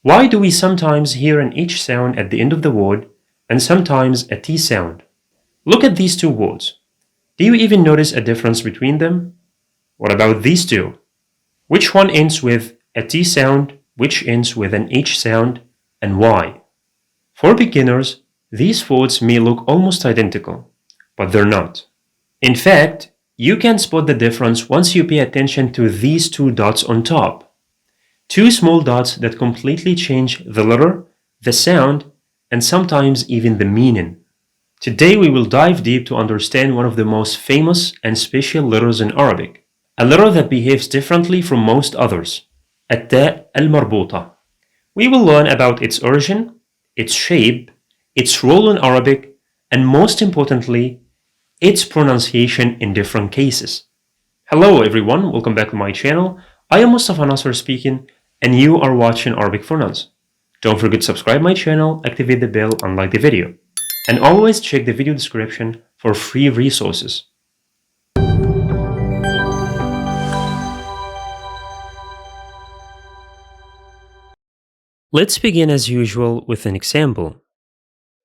Why do we sometimes hear an H sound at the end of the word and sometimes a T sound? Look at these two words. Do you even notice a difference between them? What about these two? Which one ends with a T sound, which ends with an H sound, and why? For beginners, these words may look almost identical, but they're not. In fact, you can spot the difference once you pay attention to these two dots on top. Two small dots that completely change the letter, the sound, and sometimes even the meaning. Today we will dive deep to understand one of the most famous and special letters in Arabic, a letter that behaves differently from most others, التاء المربوطة. We will learn about its origin, its shape, its role in Arabic, and most importantly, its pronunciation in different cases. Hello everyone, welcome back to my channel. I am Mustafa Nasser speaking, and you are watching Arabic for Nuns. Don't forget to subscribe my channel, activate the bell, and like the video. And always check the video description for free resources. Let's begin as usual with an example.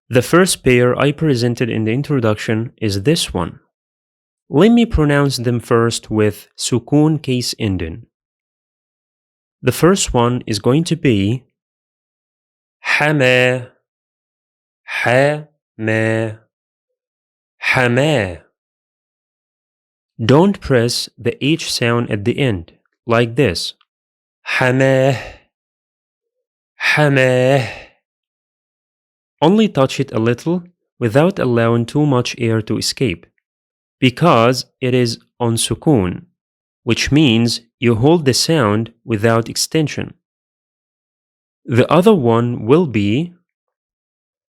The first pair I presented in the introduction is this one. Let me pronounce them first with sukun case ending. The first one is going to be حما حما حما. Don't press the H sound at the end, like this. حماه حماه. Only touch it a little without allowing too much air to escape, because it is on sukun, which means you hold the sound without extension. The other one will be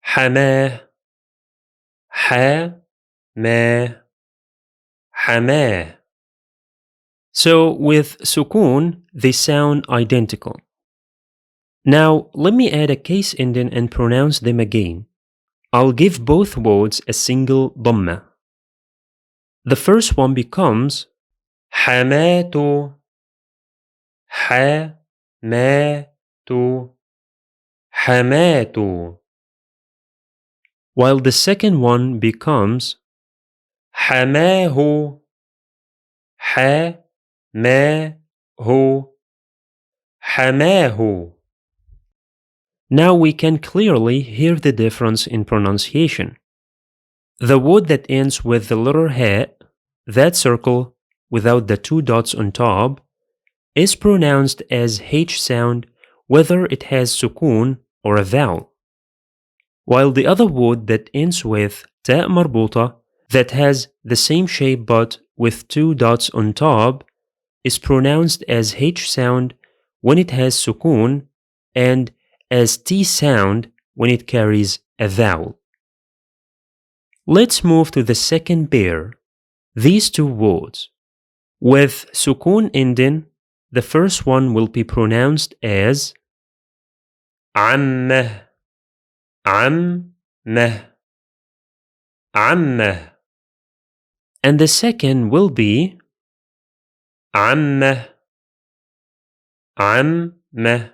حماه حماه حماه. So with sukun, they sound identical. Now let me add a case ending and pronounce them again. I'll give both words a single dhamma. The first one becomes حماتو حماتو حماتو, while the second one becomes حماه حماه حماه. Now we can clearly hear the difference in pronunciation. The word that ends with the letter ha, that circle without the two dots on top, is pronounced as H sound whether it has sukun or a vowel. While the other word that ends with Ta Marbuta, that has the same shape but with two dots on top, is pronounced as H sound when it has sukun and as T sound when it carries a vowel. Let's move to the second pair, these two words. With sukun ending, the first one will be pronounced as عمه عمه عمه, and the second will be عمه عمه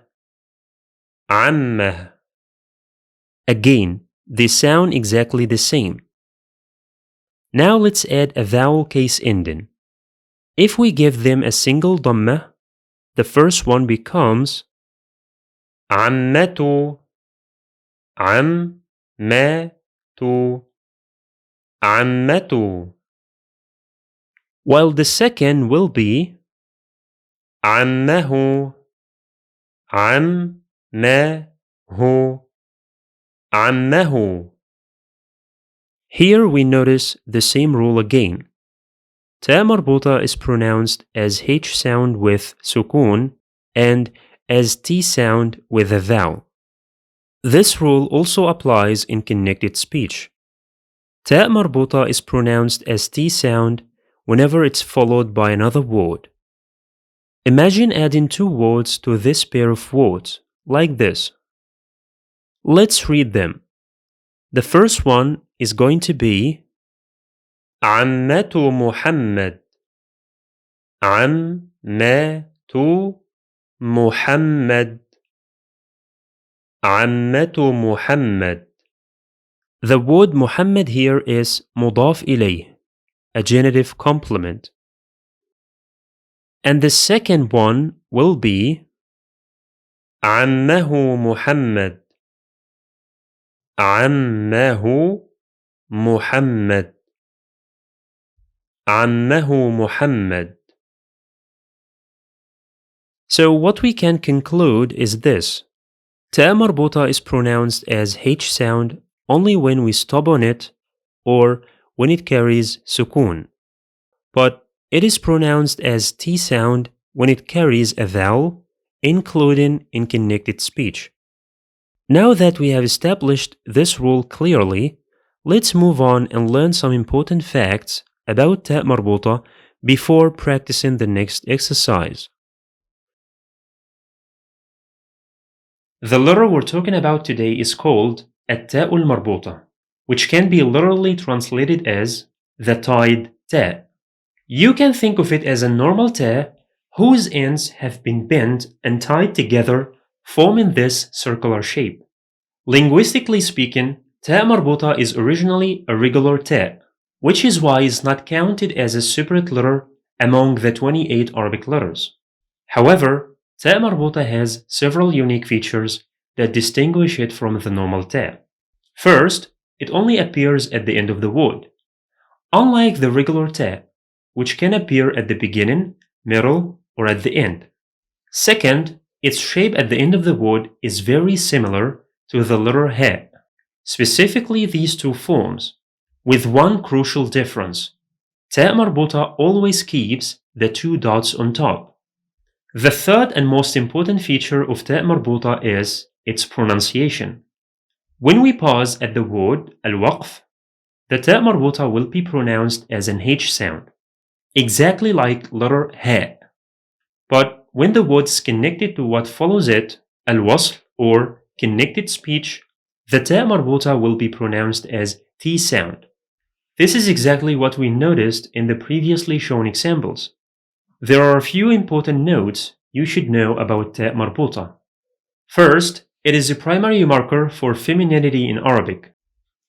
عمه. Again, they sound exactly the same. Now let's add a vowel case ending. If we give them a single dhamma, the first one becomes عمته عمته عمته, while the second will be عمه عمه عمه. Here we notice the same rule again. Ta Marbuta is pronounced as H sound with sukun and as T sound with a vowel. This rule also applies in connected speech. Ta Marbuta is pronounced as T sound whenever it's followed by another word. Imagine adding two words to this pair of words, like this. Let's read them. The first one is going to be عمة محمد عمة محمد. عمة محمد. The word Muhammad here is مضاف إليه, a genitive complement. And the second one will be عمه محمد. عمه محمد. عمه محمد. So what we can conclude is this. Ta Marbuta is pronounced as H sound only when we stop on it or when it carries sukun. But it is pronounced as T sound when it carries a vowel, including in connected speech. Now that we have established this rule clearly, let's move on and learn some important facts about Ta Marbuta before practicing the next exercise. The letter we're talking about today is called التاء المربوطة, which can be literally translated as the tied ta. You can think of it as a normal ta whose ends have been bent and tied together, forming this circular shape. Linguistically speaking, ta marbuta is originally a regular ta, which is why it's not counted as a separate letter among the 28 Arabic letters. However, Ta Marbuta has several unique features that distinguish it from the normal Ta. First, it only appears at the end of the word, unlike the regular Ta, which can appear at the beginning, middle, or at the end. Second, its shape at the end of the word is very similar to the letter Ha, specifically these two forms, with one crucial difference. Ta Marbuta always keeps the two dots on top. The third and most important feature of Ta Marbuta is its pronunciation. When we pause at the word al-waqf, the Ta Marbuta will be pronounced as an H sound, exactly like letter Ha. But when the word is connected to what follows it, al-wasl or connected speech, the Ta Marbuta will be pronounced as T sound. This is exactly what we noticed in the previously shown examples. There are a few important notes you should know about Ta Marbuta. First, it is a primary marker for femininity in Arabic.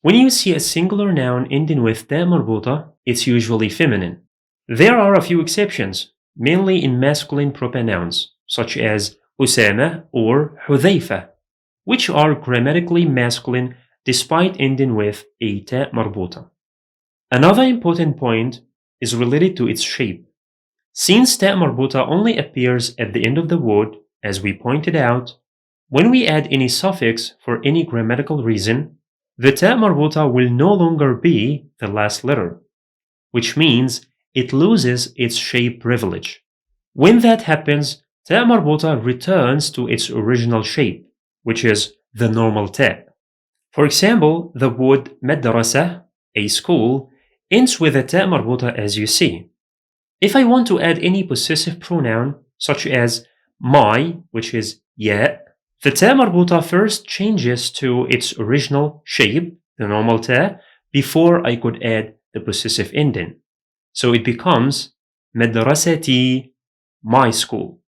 When you see a singular noun ending with Ta Marbuta, it's usually feminine. There are a few exceptions, mainly in masculine pronouns, such as Usama or Hudhayfa, which are grammatically masculine despite ending with a Ta Marbuta. Another important point is related to its shape. Since Ta Marbuta only appears at the end of the word, as we pointed out, when we add any suffix for any grammatical reason, the Ta Marbuta will no longer be the last letter, which means it loses its shape privilege. When that happens, Ta Marbuta returns to its original shape, which is the normal Ta. For example, the word madrasa, a school, ends with a Ta Marbuta as you see. If I want to add any possessive pronoun, such as my, which is ya, the Ta Marbuta first changes to its original shape, the normal Ta, before I could add the possessive ending. So it becomes madrasati, my school.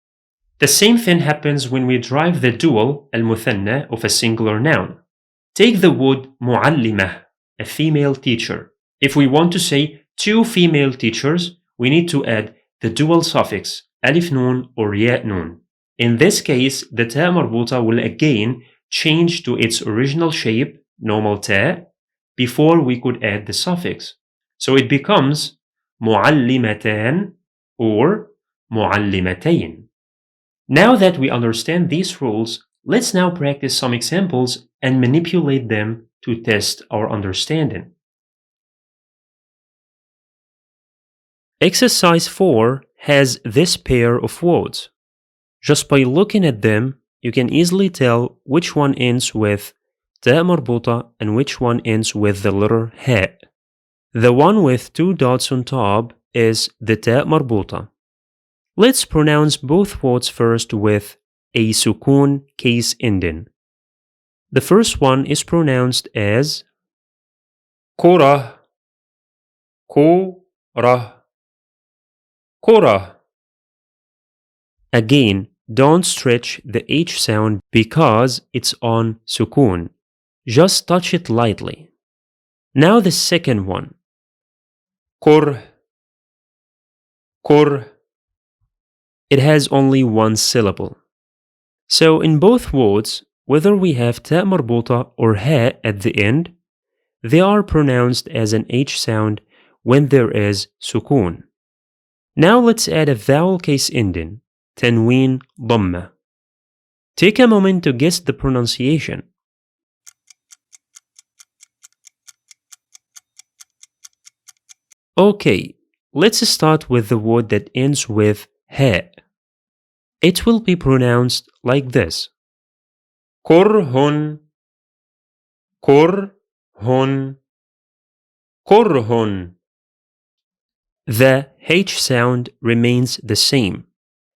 The same thing happens when we drive the dual, al-muthanna, of a singular noun. Take the word mu'allimah, a female teacher. If we want to say two female teachers, we need to add the dual suffix alif nun or ya nun. In this case, the Ta Marbuta will again change to its original shape, normal Ta, before we could add the suffix. So it becomes mu'allimatan or mu'allimatayn. Now that we understand these rules, let's now practice some examples and manipulate them to test our understanding. Exercise 4 has this pair of words. Just by looking at them, you can easily tell which one ends with Ta Marbuta and which one ends with the letter Ha. The one with two dots on top is the Ta Marbuta. Let's pronounce both words first with a sukun case ending. The first one is pronounced as Korah, Korah, Korah. Again, don't stretch the H sound because it's on sukun. Just touch it lightly. Now the second one. Kur, kur. It has only one syllable. So in both words, whether we have Ta Marbuta or Ha at the end, they are pronounced as an H sound when there is sukun. Now let's add a vowel case ending, tanwīn dhamma. Take a moment to guess the pronunciation. Okay, let's start with the word that ends with ha. It will be pronounced like this. Kurhun, kurhun, kurhun. The H sound remains the same,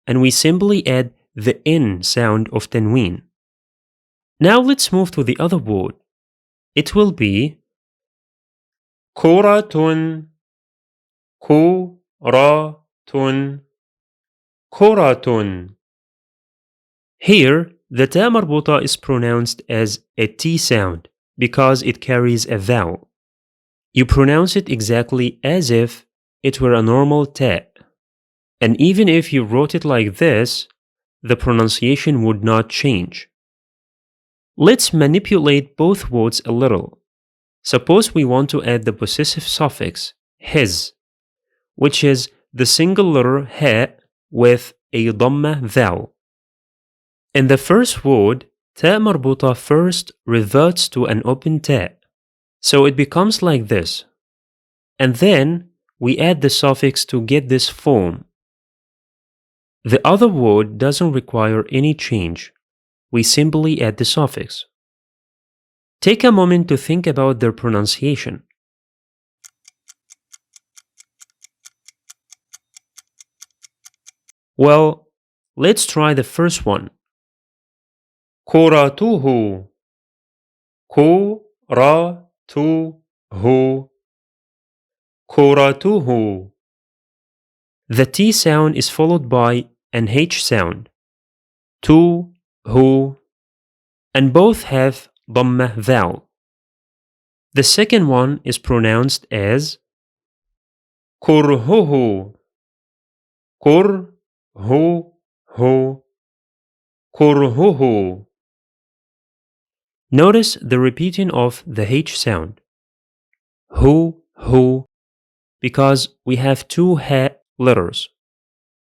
and we simply add the N sound of tanwīn. Now let's move to the other word. It will be kuratun, kuratun, kuratun. Here, the Ta Marbuta is pronounced as a T sound because it carries a vowel. You pronounce it exactly as if it were a normal Ta. And even if you wrote it like this, the pronunciation would not change. Let's manipulate both words a little. Suppose we want to add the possessive suffix his, which is the single letter ha with a dhamma vowel. In the first word, Ta Marbuta first reverts to an open Ta, so it becomes like this. And then we add the suffix to get this form. The other word doesn't require any change. We simply add the suffix. Take a moment to think about their pronunciation. Well, let's try the first one. Kuratuhu, kuratuhu, kuratuhu. The T sound is followed by an H sound, tu, hu, and both have dhamma vowel. The second one is pronounced as kurhuhu, kurhuhu, kurhuhu. Notice the repeating of the H sound, hu, because we have two ha letters,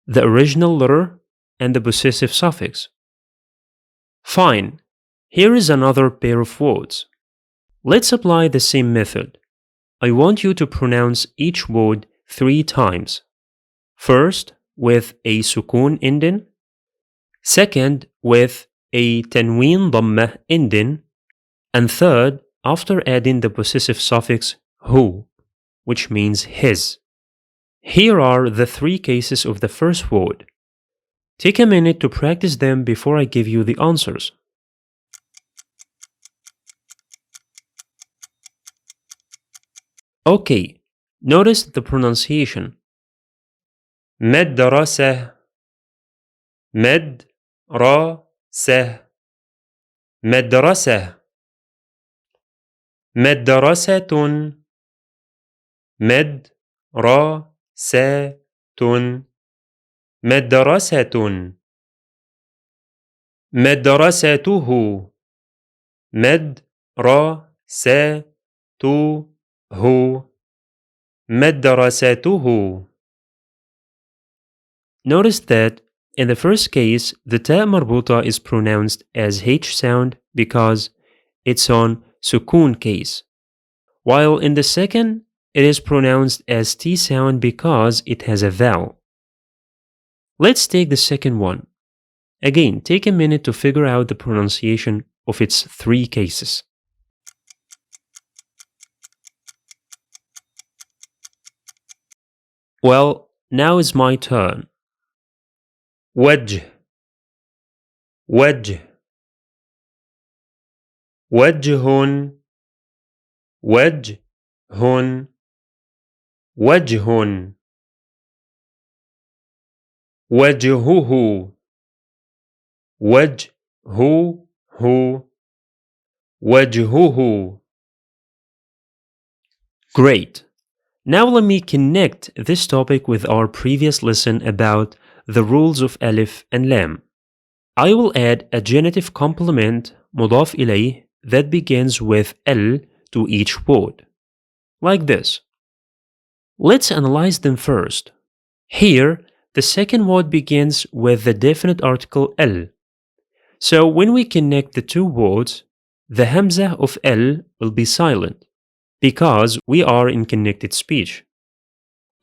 the original letter and the possessive suffix. Fine, here is another pair of words. Let's apply the same method. I want you to pronounce each word 3 times. First, with a sukun ending. Second, with a tanwīn dhamma ending. And third, after adding the possessive suffix hu, which means his. Here are the 3 cases of the first word. Take a minute to practice them before I give you the answers. Okay, notice the pronunciation. مدرسة, مدرسة, مدرسة. مدرسة, مدرسة, مدرسة. مدرسته, مدرسته, مدرسته. Notice that in the first case, the Ta Marbuta is pronounced as H sound because it's on sukun case, while in the second, it is pronounced as T sound because it has a vowel. Let's take the second one. Again, take a minute to figure out the pronunciation of its 3 cases. Well, now is my turn. وجه, وجه, وجه, وجه, وجه. وجهه, وجهه وجهه. Great. Now let me connect this topic with our previous lesson about the rules of alif and lam. I will add a genitive complement مضاف إليه that begins with L to each word, like this. Let's analyze them first. Here, the second word begins with the definite article L. So when we connect the two words, the hamza of L will be silent because we are in connected speech.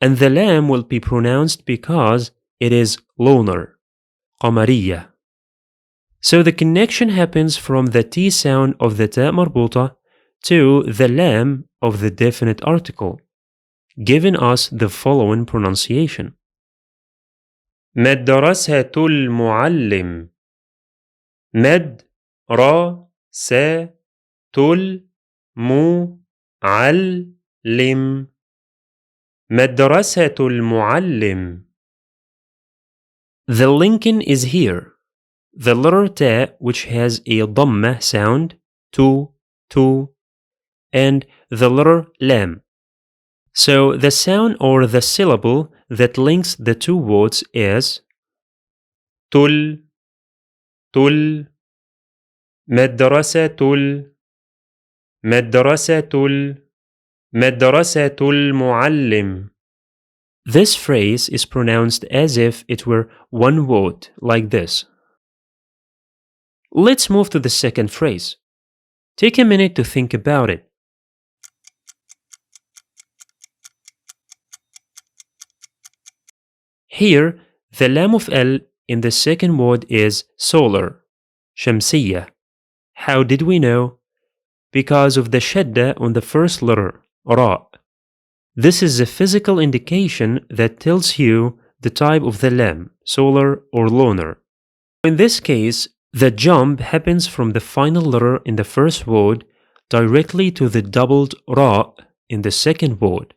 And the lam will be pronounced because it is lunar, قمرية. So the connection happens from the T sound of the Ta Marbuta to the lam of the definite article, giving us the following pronunciation. مدرسة المعلم. مدرسة المعلم. مدرسة المعلم. The linking is here. The letter ta, which has a dhamma sound, to, and the letter lam. So the sound or the syllable that links the two words is tul, مدرسة مدرسة المعلم. This phrase is pronounced as if it were one word, like this. Let's move to the second phrase. Take a minute to think about it. Here, the lam of L in the second word is solar, شمسية. How did we know? Because of the shadda on the first letter, ra. This is a physical indication that tells you the type of the lam, solar or lunar. In this case, the jump happens from the final letter in the first word directly to the doubled ra in the second word.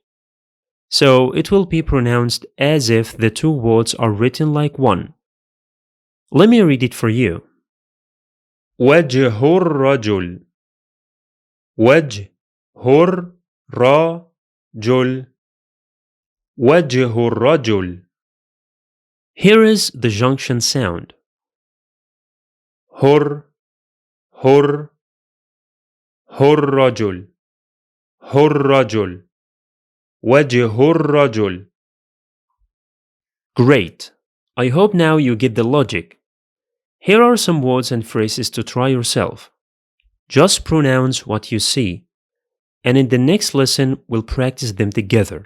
So it will be pronounced as if the two words are written like one. Let me read it for you. وجه الرجل. وجه الرجل. وجه الرجل. Here is the junction sound. هر الرجل. الرجل. وجه الرجل. Great. I hope now you get the logic. Here are some words and phrases to try yourself. Just pronounce what you see, and in the next lesson we'll practice them together.